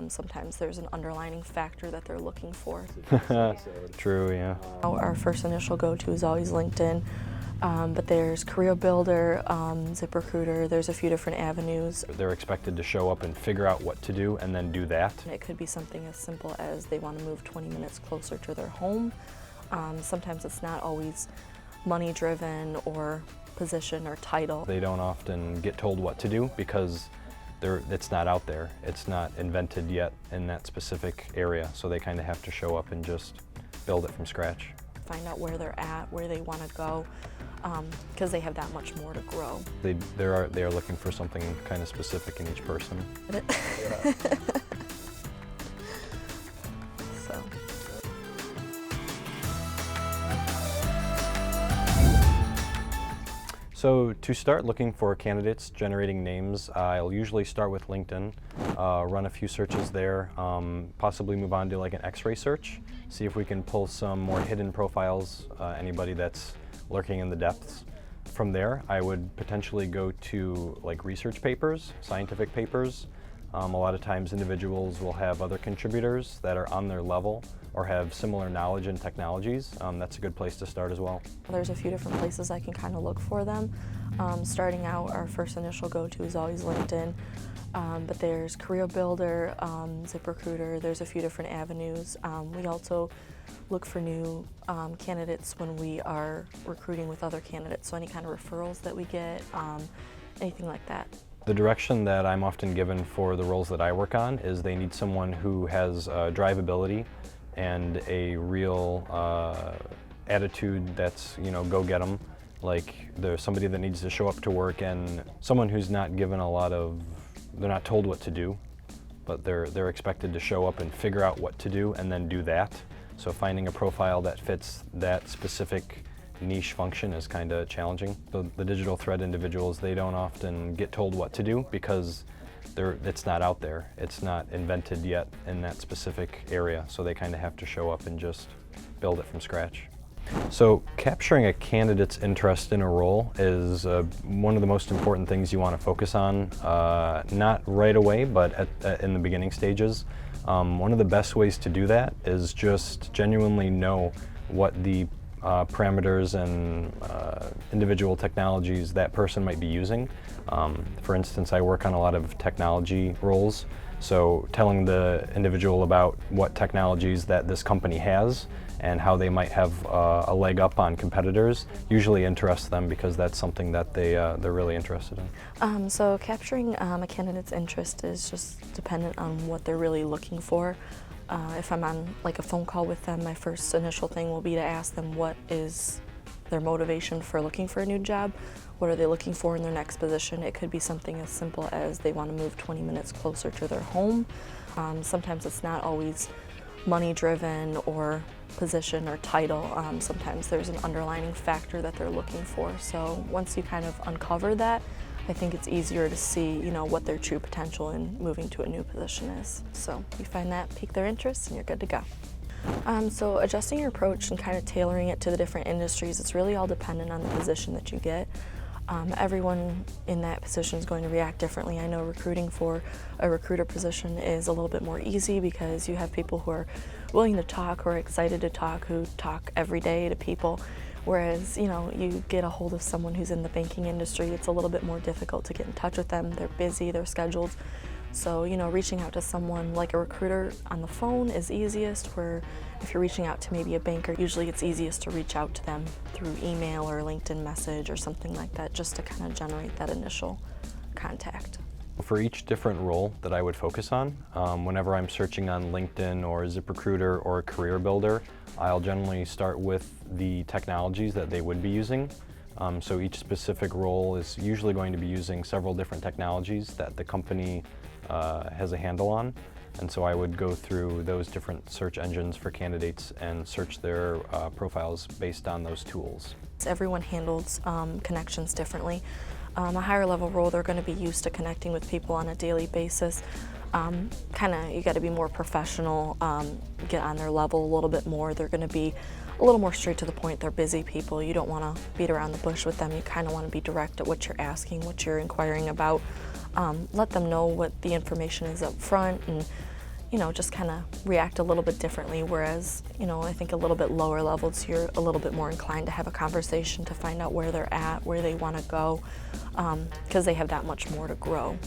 Sometimes there's an underlining factor that they're looking for. True, yeah. Our first initial go-to is always LinkedIn, but there's Career Builder, ZipRecruiter, there's a few different avenues. They're expected to show up and figure out what to do and then do that. It could be something as simple as they want to move 20 minutes closer to their home. Sometimes it's not always money-driven or position or title. They don't often get told what to do because it's not out there. It's not invented yet in that specific area, so they kind of have to show up and just build it from scratch. Find out where they're at, where they want to go, because they have that much more to grow. They are looking for something kind of specific in each person. So. So to start looking for candidates, generating names, I'll usually start with LinkedIn, run a few searches there, possibly move on to like an X-ray search, see if we can pull some more hidden profiles, anybody that's lurking in the depths. From there, I would potentially go to like research papers, scientific papers. A lot of times individuals will have other contributors that are on their level or have similar knowledge in technologies. That's a good place to start as well. There's a few different places I can kind of look for them. Starting out, our first initial go-to is always LinkedIn, but there's Career Builder, ZipRecruiter, there's a few different avenues. We also look for new candidates when we are recruiting with other candidates, so any kind of referrals that we get, anything like that. The direction that I'm often given for the roles that I work on is they need someone who has drivability and a real attitude that's, go get 'em. Like there's somebody that needs to show up to work and someone who's not given they're not told what to do, but they're expected to show up and figure out what to do and then do that. So finding a profile that fits that specific niche function is kind of challenging. The digital thread individuals, they don't often get told what to do because it's not out there. It's not invented yet in that specific area, so they kind of have to show up and just build it from scratch. So capturing a candidate's interest in a role is one of the most important things you want to focus on, not right away, but in the beginning stages. One of the best ways to do that is just genuinely know what the parameters and individual technologies that person might be using. For instance, I work on a lot of technology roles, so telling the individual about what technologies that this company has and how they might have a leg up on competitors usually interests them because that's something that they're really interested in. So capturing a candidate's interest is just dependent on what they're really looking for. If I'm on like a phone call with them, my first initial thing will be to ask them what is their motivation for looking for a new job. What are they looking for in their next position? It could be something as simple as they want to move 20 minutes closer to their home. Sometimes it's not always money-driven or position or title. Sometimes there's an underlining factor that they're looking for. So once you kind of uncover that, I think it's easier to see, what their true potential in moving to a new position is. So you find that, pique their interest, and you're good to go. So adjusting your approach and kind of tailoring it to the different industries, it's really all dependent on the position that you get. Everyone in that position is going to react differently. I know recruiting for a recruiter position is a little bit more easy because you have people who are willing to talk, who are excited to talk, who talk every day to people. Whereas, you get a hold of someone who's in the banking industry, it's a little bit more difficult to get in touch with them. They're busy, they're scheduled. So, reaching out to someone like a recruiter on the phone is easiest, where if you're reaching out to maybe a banker, usually it's easiest to reach out to them through email or LinkedIn message or something like that, just to kind of generate that initial contact. For each different role that I would focus on, whenever I'm searching on LinkedIn or ZipRecruiter or Career Builder, I'll generally start with the technologies that they would be using. So each specific role is usually going to be using several different technologies that the company has a handle on. And so I would go through those different search engines for candidates and search their profiles based on those tools. Everyone handles connections differently. A higher level role, they're going to be used to connecting with people on a daily basis. You got to be more professional, get on their level a little bit more. They're going to be a little more straight to the point. They're busy people. You don't want to beat around the bush with them. You kind of want to be direct at what you're asking, what you're inquiring about. let them know what the information is up front, and just kind of react a little bit differently. Whereas, I think a little bit lower levels, you're a little bit more inclined to have a conversation to find out where they're at, where they want to go, because they have that much more to grow.